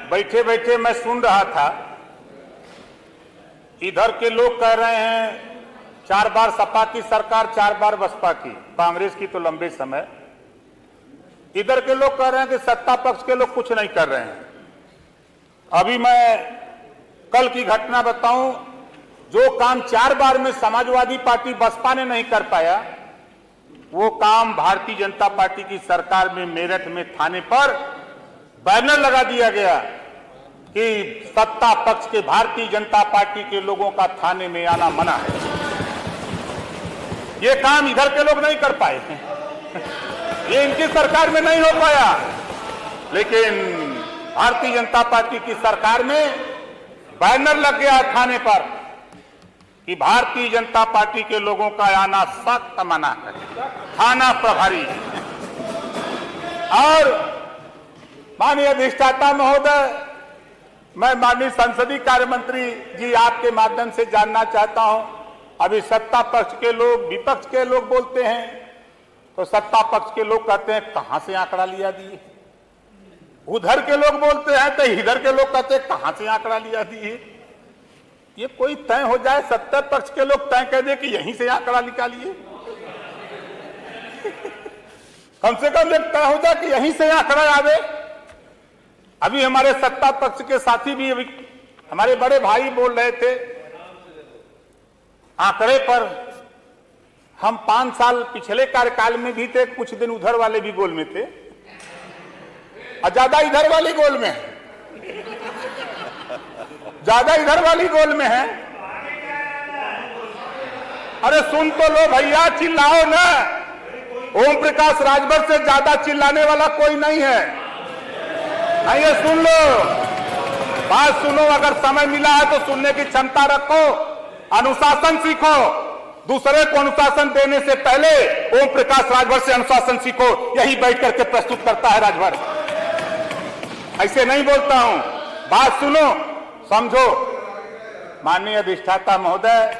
बैठे बैठे मैं सुन रहा था, इधर के लोग कह रहे हैं 4 बार सपा की सरकार, 4 बार बसपा की, कांग्रेस की तो लंबे समय। इधर के लोग कह रहे हैं कि सत्ता पक्ष के लोग कुछ नहीं कर रहे हैं। अभी मैं कल की घटना बताऊं, जो काम 4 बार में समाजवादी पार्टी बसपा ने नहीं कर पाया, वो काम भारतीय जनता पार्टी की सरकार में मेरठ में थाने पर बैनर लगा दिया गया कि सत्ता पक्ष के भारतीय जनता पार्टी के लोगों का थाने में आना मना है। ये काम इधर के लोग नहीं कर पाए हैं, ये इनकी सरकार में नहीं हो पाया, लेकिन भारतीय जनता पार्टी की सरकार में बैनर लग गया थाने पर कि भारतीय जनता पार्टी के लोगों का आना सख्त मना है, थाना प्रभारी। और माननीय अधिष्ठाता महोदय, मैं माननीय संसदीय कार्य मंत्री जी आपके माध्यम से जानना चाहता हूं, अभी सत्ता पक्ष के लोग, विपक्ष के लोग बोलते हैं, तो सत्ता पक्ष के लोग कहते हैं कहां से आंकड़ा लिया दिए, उधर के लोग बोलते हैं तो इधर के लोग कहते हैं कहां से आंकड़ा लिया दिए। ये कोई तय हो जाए, सत्ता पक्ष के लोग तय कह दे कि यहीं से आंकड़ा निकालिए, कम से कम एक तय हो जाए कि यहीं से आंकड़ा आवे। अभी हमारे सत्ता पक्ष के साथी भी, अभी हमारे बड़े भाई बोल रहे थे आंकड़े पर, हम 5 साल पिछले कार्यकाल में भी थे, कुछ दिन उधर वाले भी गोल में थे और ज्यादा इधर वाली गोल में है, ज्यादा इधर वाली गोल में है। अरे सुन तो लो भैया, चिल्लाओ ना। ओम प्रकाश राजभर से ज्यादा चिल्लाने वाला कोई नहीं है, नहीं है, सुन लो, बात सुनो। अगर समय मिला है तो सुनने की क्षमता रखो, अनुशासन सीखो। दूसरे को अनुशासन देने से पहले ओम प्रकाश राजभर से अनुशासन सीखो। यही बैठ करके प्रस्तुत करता है राजभर, ऐसे नहीं बोलता हूं। बात सुनो, समझो। माननीय अधिष्ठाता महोदय,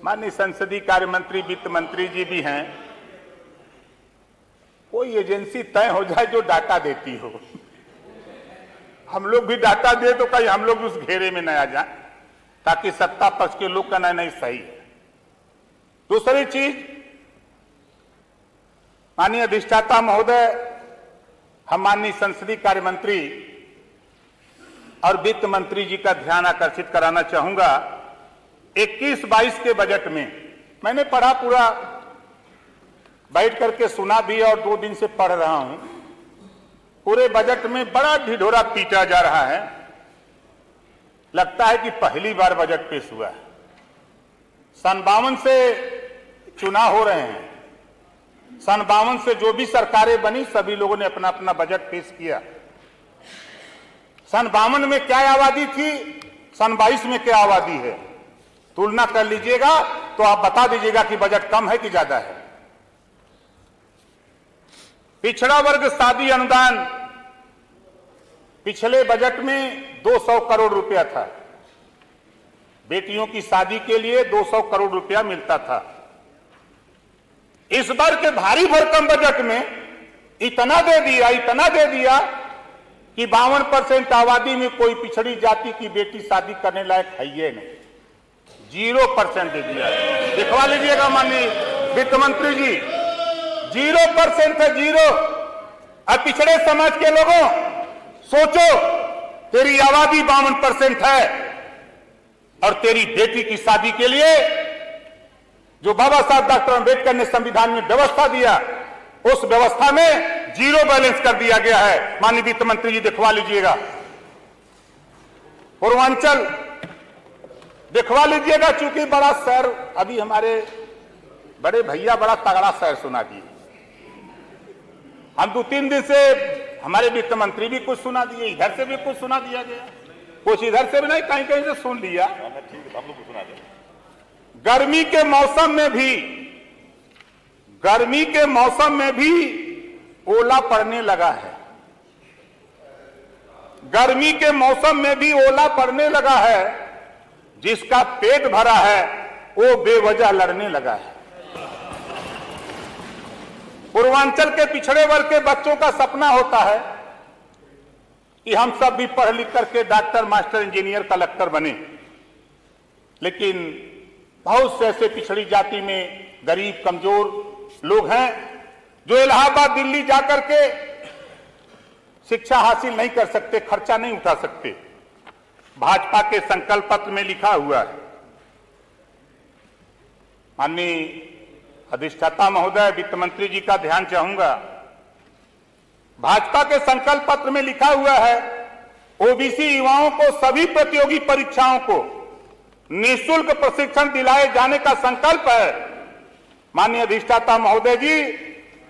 माननीय संसदीय कार्य मंत्री, वित्त मंत्री जी भी हैं, कोई एजेंसी तय हो जाए जो डाटा देती हो। हम लोग भी डाटा दे तो कहीं हम लोग उस घेरे में न आ जाए, ताकि सत्ता पक्ष के लोग कहना नहीं सही है। दूसरी चीज, माननीय अधिष्ठाता महोदय, हम माननीय संसदीय कार्य मंत्री और वित्त मंत्री जी का ध्यान आकर्षित कराना चाहूंगा। 21-22 के बजट में मैंने पढ़ा, पूरा बैठ करके सुना भी और 2 दिन से पढ़ रहा हूं। पूरे बजट में बड़ा ढिढोरा पीटा जा रहा है, लगता है कि पहली बार बजट पेश हुआ है। 52 से चुनाव हो रहे हैं, 52 से जो भी सरकारें बनी सभी लोगों ने अपना अपना बजट पेश किया। 52 में क्या आबादी थी, 22 में क्या आबादी है, तुलना कर लीजिएगा तो आप बता दीजिएगा कि बजट कम है कि ज्यादा है। पिछड़ा वर्ग शादी अनुदान पिछले बजट में 200 करोड़ रुपया था, बेटियों की शादी के लिए 200 करोड़ रुपया मिलता था। इस बार के भारी भरकम बजट में इतना दे दिया कि 52% आबादी में कोई पिछड़ी जाति की बेटी शादी करने लायक है ही नहीं, 0% दे दिया। दिखवा लीजिएगा माननीय वित्त मंत्री जी, 0% है, 0। अब पिछड़े समाज के लोगों, सोचो, तेरी आबादी 52% है और तेरी बेटी की शादी के लिए जो बाबा साहब डॉक्टर अंबेडकर ने संविधान में व्यवस्था दिया, उस व्यवस्था में 0 बैलेंस कर दिया गया है। माननीय वित्त मंत्री जी दिखवा लीजिएगा। पूर्वांचल दिखवा लीजिएगा, चूंकि बड़ा शहर, अभी हमारे बड़े भैया बड़ा तगड़ा शहर सुना दिए। हम 2-3 दिन से हमारे वित्त मंत्री भी कुछ सुना दिए, इधर से भी कुछ सुना दिया गया, कुछ इधर से भी नहीं, कहीं कहीं से सुन लिया। गर्मी के मौसम में भी ओला पड़ने लगा है, गर्मी के मौसम में भी ओला पड़ने लगा है। जिसका पेट भरा है वो बेवजह लड़ने लगा है। पूर्वांचल के पिछड़े वर्ग के बच्चों का सपना होता है कि हम सब भी पढ़ लिख करके डॉक्टर, मास्टर, इंजीनियर, कलेक्टर बने, लेकिन बहुत से ऐसे पिछड़ी जाति में गरीब कमजोर लोग हैं जो इलाहाबाद, दिल्ली जाकर के शिक्षा हासिल नहीं कर सकते, खर्चा नहीं उठा सकते। भाजपा के संकल्प पत्र में लिखा हुआ है, माननीय अधिष्ठाता महोदय, वित्त मंत्री जी का ध्यान चाहूंगा, भाजपा के संकल्प पत्र में लिखा हुआ है ओबीसी युवाओं को सभी प्रतियोगी परीक्षाओं को निःशुल्क प्रशिक्षण दिलाए जाने का संकल्प है। माननीय अधिष्ठाता महोदय जी,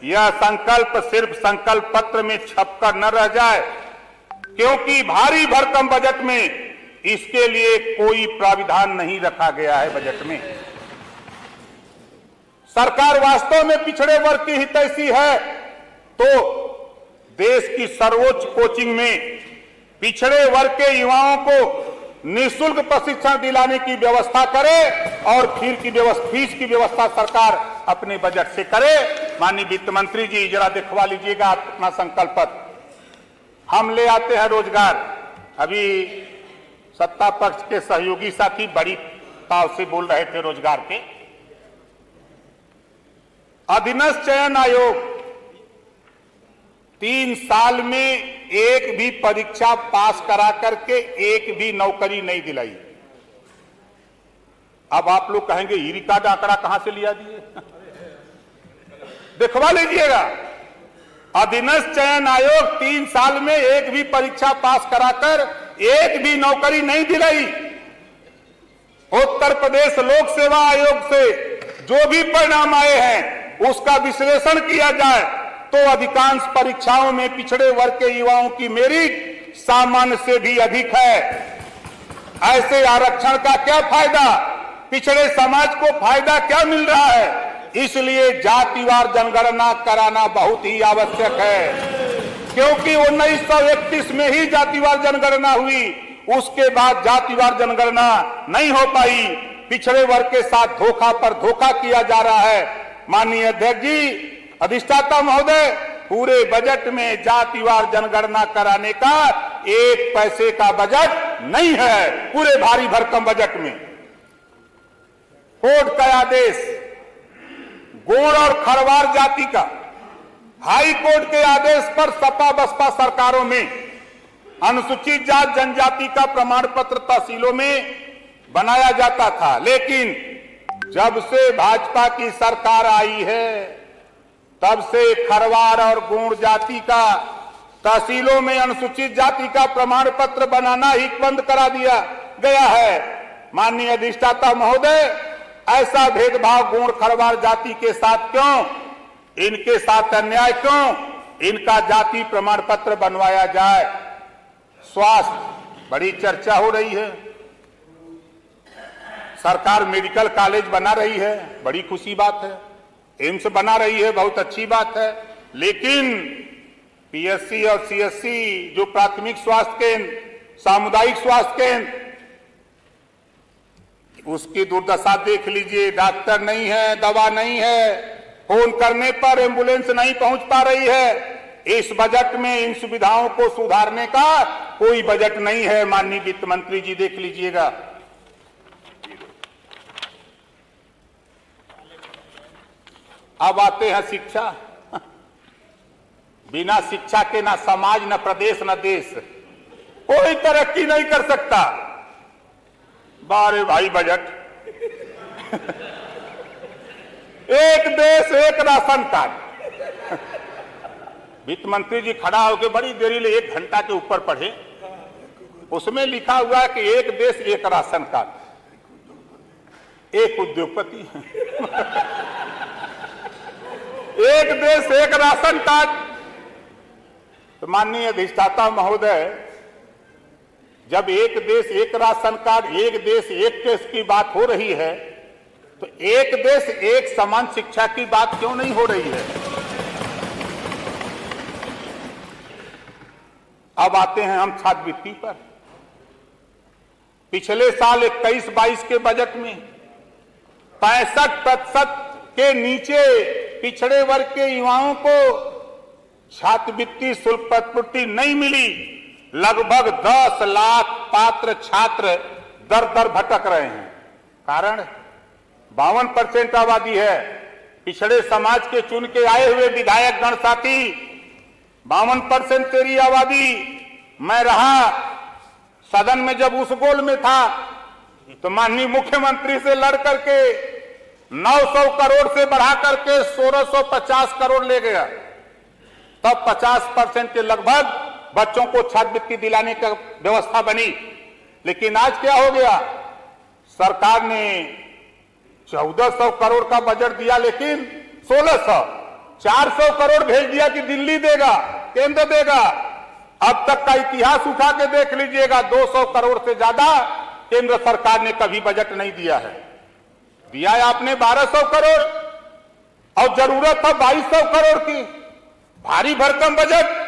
यह संकल्प सिर्फ संकल्प पत्र में छपकर न रह जाए, क्योंकि भारी भरकम बजट में इसके लिए कोई प्राविधान नहीं रखा गया है। बजट में सरकार वास्तव में पिछड़े वर्ग की हितैषी है तो देश की सर्वोच्च कोचिंग में पिछड़े वर्ग के युवाओं को निःशुल्क प्रशिक्षण दिलाने की व्यवस्था करे और फीस की व्यवस्था सरकार अपने बजट से करे। माननीय वित्त मंत्री जी, जरा दिखवा लीजिएगा अपना संकल्प पत्र। हम ले आते हैं रोजगार। अभी सत्ता पक्ष के सहयोगी साथी बड़ी ताव से बोल रहे थे रोजगार के। अधीनस्थ चयन आयोग 3 साल में एक भी परीक्षा पास करा करके एक भी नौकरी नहीं दिलाई। अब आप लोग कहेंगे ई रिकॉर्ड आंकड़ा कहां से लिया दिए? दिखवा लीजिएगा। अधीनस्थ चयन आयोग 3 साल में एक भी परीक्षा पास कराकर एक भी नौकरी नहीं दिलाई। उत्तर प्रदेश लोक सेवा आयोग से जो भी परिणाम आए हैं उसका विश्लेषण किया जाए तो अधिकांश परीक्षाओं में पिछड़े वर्ग के युवाओं की मेरिट सामान्य से भी अधिक है। ऐसे आरक्षण का क्या फायदा? पिछड़े समाज को फायदा क्या मिल रहा है? इसलिए जातिवार जनगणना कराना बहुत ही आवश्यक है, क्योंकि 1931 में ही जातिवार जनगणना हुई, उसके बाद जातिवार जनगणना नहीं हो पाई। पिछड़े वर्ग के साथ धोखा पर धोखा किया जा रहा है। माननीय अध्यक्ष जी, अधिष्ठाता महोदय, पूरे बजट में जातिवार जनगणना कराने का 1 पैसे का बजट नहीं है। पूरे भारी भरकम बजट में कोर्ट का आदेश गोंड और खरवार जाति का हाई कोर्ट के आदेश पर सपा बसपा सरकारों में अनुसूचित जात जनजाति का प्रमाण पत्र तहसीलों में बनाया जाता था, लेकिन जब से भाजपा की सरकार आई है तब से खरवार और गोंड जाति का तहसीलों में अनुसूचित जाति का प्रमाण पत्र बनाना ही बंद करा दिया गया है। माननीय अधिष्ठाता महोदय, ऐसा भेदभाव गोंड खरवार जाति के साथ क्यों? इनके साथ अन्याय क्यों? इनका जाति प्रमाण पत्र बनवाया जाए। स्वास्थ्य, बड़ी चर्चा हो रही है। सरकार मेडिकल कॉलेज बना रही है, बड़ी खुशी बात है। एम्स बना रही है, बहुत अच्छी बात है। लेकिन पीएससी और सीएससी जो प्राथमिक स्वास्थ्य केंद्र, सामुदायिक स्वास्थ्य केंद्र, उसकी दुर्दशा देख लीजिए। डॉक्टर नहीं है, दवा नहीं है, फोन करने पर एम्बुलेंस नहीं पहुंच पा रही है। इस बजट में इन सुविधाओं को सुधारने का कोई बजट नहीं है। माननीय वित्त मंत्री जी, देख लीजिएगा। अब आते हैं शिक्षा। बिना शिक्षा के ना समाज, न प्रदेश, न देश कोई तरक्की नहीं कर सकता। बारे भाई बजट एक देश एक राशन कार्ड। वित्त मंत्री जी खड़ा होकर बड़ी देरी ले 1 घंटा के ऊपर पढ़े, उसमें लिखा हुआ है कि एक देश एक राशन कार्ड। एक उद्योगपति एक देश एक राशन कार्ड। तो माननीय अधिष्ठाता महोदय, जब एक देश एक राशन कार्ड, एक देश एक टेस्ट की बात हो रही है, तो एक देश एक समान शिक्षा की बात क्यों नहीं हो रही है? अब आते हैं हम छात्रवृत्ति पर। पिछले साल 21-22 के बजट में 65% के नीचे पिछड़े वर्ग के युवाओं को छात्रवृत्ति शुल्क प्रतिपूर्ति नहीं मिली। लगभग 10 लाख पात्र छात्र दर दर भटक रहे हैं। कारण 52% आबादी है। पिछड़े समाज के चुन के आए हुए विधायक गण साथी 52% तेरी आबादी। मैं रहा सदन में जब उस गोल में था तो माननीय मुख्यमंत्री से लड़ करके 900 करोड़ से बढ़ा करके 1650 करोड़ ले गया। तब 50% के लगभग बच्चों को छात्रवृत्ति दिलाने की व्यवस्था बनी। लेकिन आज क्या हो गया? सरकार ने 1400 करोड़ का बजट दिया, लेकिन 400 करोड़ भेज दिया कि दिल्ली देगा, केंद्र देगा। अब तक का इतिहास उठा के देख लीजिएगा, 200 करोड़ से ज्यादा केंद्र सरकार ने कभी बजट नहीं दिया है। दिया है आपने 1200 करोड़ और जरूरत था 2200 करोड़ की। भारी भरकम बजट।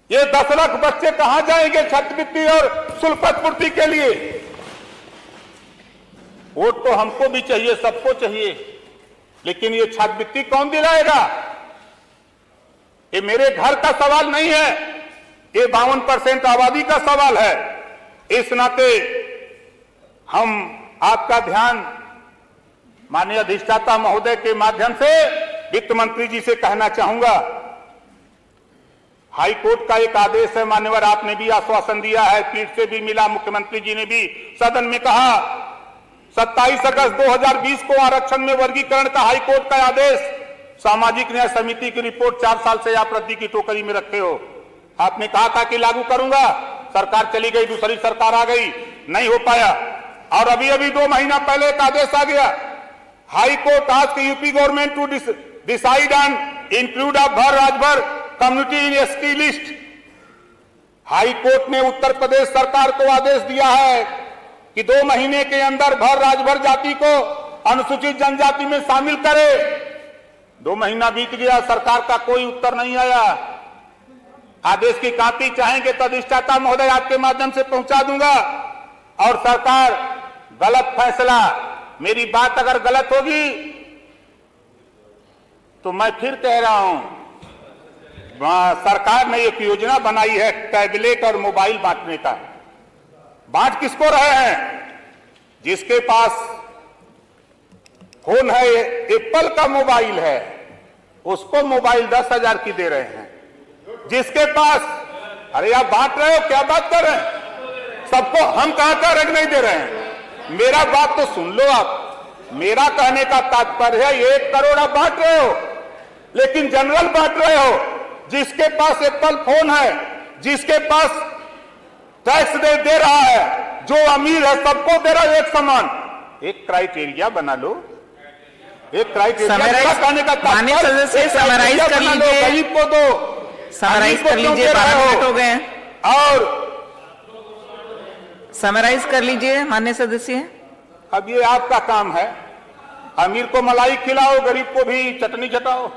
ये 10 लाख बच्चे कहां जाएंगे छात्रवृत्ति और शुल्क पूर्ति के लिए? वोट तो हमको भी चाहिए, सबको चाहिए, लेकिन ये छात्रवृत्ति कौन दिलाएगा? ये मेरे घर का सवाल नहीं है, ये 52% आबादी का सवाल है। इस नाते हम आपका ध्यान माननीय अधिष्ठाता महोदय के माध्यम से वित्त मंत्री जी से कहना चाहूंगा, हाई कोर्ट का एक आदेश है मान्यवर, आपने भी आश्वासन दिया है, पीठ से भी मिला, मुख्यमंत्री जी ने भी सदन में कहा 27 अगस्त 2020 को आरक्षण में वर्गीकरण का हाई कोर्ट का आदेश, सामाजिक न्याय समिति की रिपोर्ट 4 साल से आप रद्दी की टोकरी में रखे हो। आपने कहा था कि लागू करूंगा, सरकार चली गई, दूसरी सरकार आ गई, नहीं हो पाया। और अभी अभी 2 महीना पहले एक आदेश आ गया, high court ask UP government to decide and include of Bhar Rajbhar community in ST list. High court ने उत्तर प्रदेश सरकार को आदेश दिया है कि 2 महीने के अंदर भर राजभर जाति को अनुसूचित जनजाति में शामिल करे। 2 महीना बीत गया, सरकार का कोई उत्तर नहीं आया। आदेश की कॉपी चाहेंगे तो अधिष्ठाता महोदय आपके माध्यम से पहुंचा दूंगा। और सरकार गलत फैसला, मेरी बात अगर गलत होगी तो मैं फिर कह रहा हूं, सरकार ने एक योजना बनाई है टैबलेट और मोबाइल बांटने का। बांट किसको रहे हैं? जिसके पास फोन है, एप्पल का मोबाइल है, उसको मोबाइल 10,000 की दे रहे हैं। जिसके पास, अरे आप बांट रहे हो, क्या बात कर रहे हैं? सबको हम कहां का रंग नहीं दे रहे हैं। मेरा बात तो सुन लो आप। मेरा कहने का तात्पर्य है 1 करोड़ आप बांट रहे हो, लेकिन जनरल बांट रहे हो। जिसके पास एप्पल फोन है, जिसके पास टैक्स दे रहा है, जो अमीर है सबको दे रहा है एक समान। एक क्राइटेरिया बना लो, एक क्राइटेरिया कहने का तात्पर्य समराइज कर लीजिए, गरीब को दो, समराइज कर लीजिए, 12 मिनट हो गए और समराइज कर लीजिए माननीय सदस्य। अब ये आपका काम है, अमीर को मलाई खिलाओ, गरीब को भी चटनी चटाओ।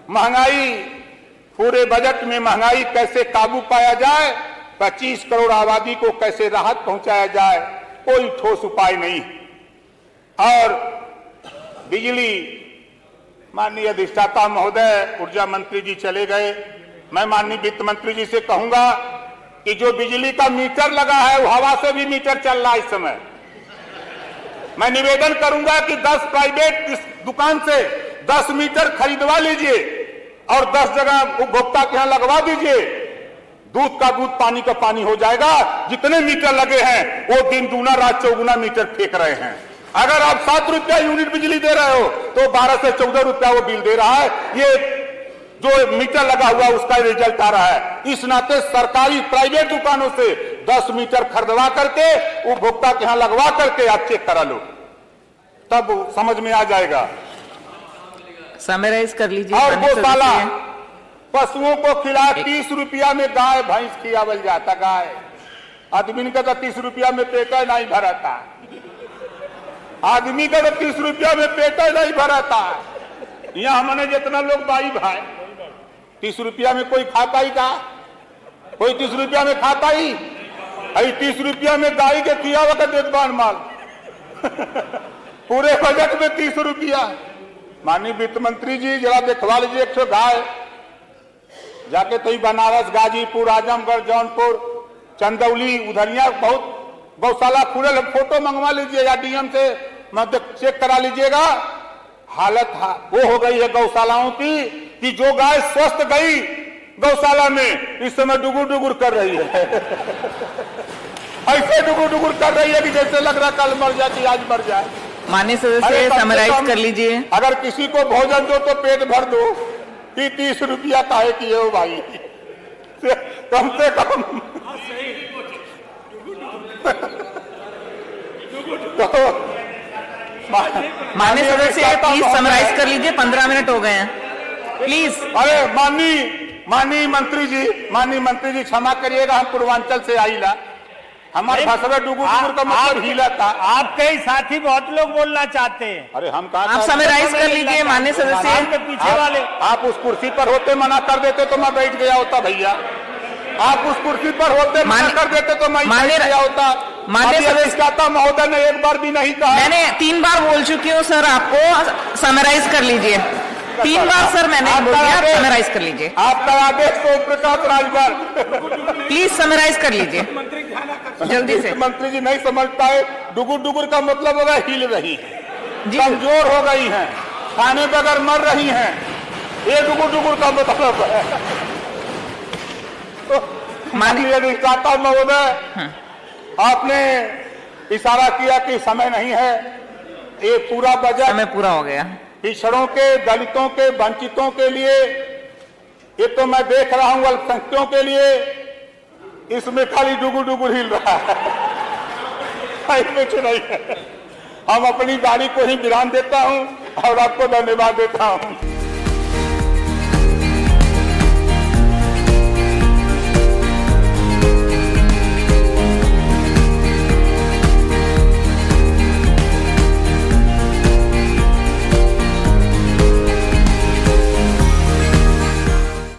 महंगाई, पूरे बजट में महंगाई कैसे काबू पाया जाए, 25 करोड़ आबादी को कैसे राहत पहुंचाया जाए, कोई ठोस उपाय नहीं। और बिजली, माननीय अधिष्ठाता महोदय ऊर्जा मंत्री जी चले गए, मैं माननीय वित्त मंत्री जी से कहूंगा कि जो बिजली का मीटर लगा है वो हवा से भी मीटर चल रहा है इस समय। मैं निवेदन करूंगा कि 10 प्राइवेट दुकान से 10 मीटर खरीदवा लीजिए और 10 जगह उपभोक्ता के यहां लगवा दीजिए। दूध का दूध, पानी का पानी हो जाएगा। जितने मीटर लगे हैं वो दिन दूना रात चौगुना मीटर फेंक रहे हैं। अगर आप 7 रुपया यूनिट बिजली दे रहे हो तो 12 से 14 रुपया वो बिल दे रहा है। ये जो मीटर लगा हुआ उसका रिजल्ट आ रहा है। इस नाते सरकारी प्राइवेट दुकानों से 10 मीटर खरीदवा करके उपभोक्ता के यहां लगवा करके आप चेक करा लो, तब समझ में आ जाएगा। समराइज कर लीजिए। और गौशाला, पशुओं को खिला 30 रुपया में गाय भैंस खिलावल जाता। गाय आदमी का तो 30 रुपया में पेट नहीं भराता, आदमी का तो 30 रुपया में पेट नहीं भराता। यहाँ हमने जितना लोग भाई 30 रुपया में कोई खाता ही का? कोई 30 रुपया में खाता ही? 30 रुपया में गाय के खियावा का देखभाल माल पूरे बजट में 30 रुपया। माननीय वित्त मंत्री जी जरा देखवा लीजिए, 100 जाके तो ही बनारस, गाजीपुर, आजमगढ़, जौनपुर, चंदौली, उधरिया बहुत गौशाला खुले, फोटो मंगवा लीजिए या डीएम से मतलब चेक करा लीजिएगा। हालत वो हो गई है गौशालाओं की कि जो गाय स्वस्थ गई गौशाला में इस समय डुगुर डुगुर कर रही है ऐसे डुगुर डुगुर कर रही है कि जैसे लग रहा कल मर जाती आज मर जाए। माननीय अरे सदस्य कम से समराइज कम कर लीजिए। अगर किसी को भोजन दो तो पेट भर दो कि 30 रुपया काहे किए हो भाई, कम से कम माननीय सदस्य प्लीज समराइज कर लीजिए, 15 मिनट हो गए हैं प्लीज। अरे माननीय मंत्री जी क्षमा करिएगा, हम पूर्वांचल से आईला, हमारे भाषा डुगुर डुगुर का मतलब हीला था। आपके ही साथी बहुत लोग बोलना चाहते हैं। अरे हम कहा आप समराइज कर लीजिए माननीय सदस्य। आपके पीछे वाले आप उस कुर्सी पर होते मना कर देते तो मैं बैठ गया होता भैया, आप उस कुर्सी पर होते मना कर देते तो मैं बैठ गया होता। माननीय सदस्य महोदय ने एक बार भी नहीं कहा। मैंने 3 बार बोल चुकी हूँ सर, आपको समराइज कर लीजिए। 3 बार सर मैंने बोल दिया, आप समराइज कर लीजिए। आपका आदेश तो प्रकाश राजभर प्लीज समराइज कर लीजिए जल्दी से। मंत्री जी नहीं समझ पाए, डुगुर डुगुर का मतलब होगा हिल रही है, जी कमजोर हो गई हैं, खाने बगैर मर रही हैं, ये डुगुर डुगुर का मतलब है। माननीय अधिष्ठाता महोदय, आपने इशारा किया कि समय नहीं है, ये पूरा बजट समय पूरा हो गया। पिछड़ों के, दलितों के, वंचितों के लिए, ये तो मैं देख रहा हूं अल्पसंख्यकों के लिए, इसमें खाली डुगुर डुगुर हिल रहा है कुछ नहीं है। हम अपनी गाड़ी को ही विराम देता हूं और आपको धन्यवाद देता हूं।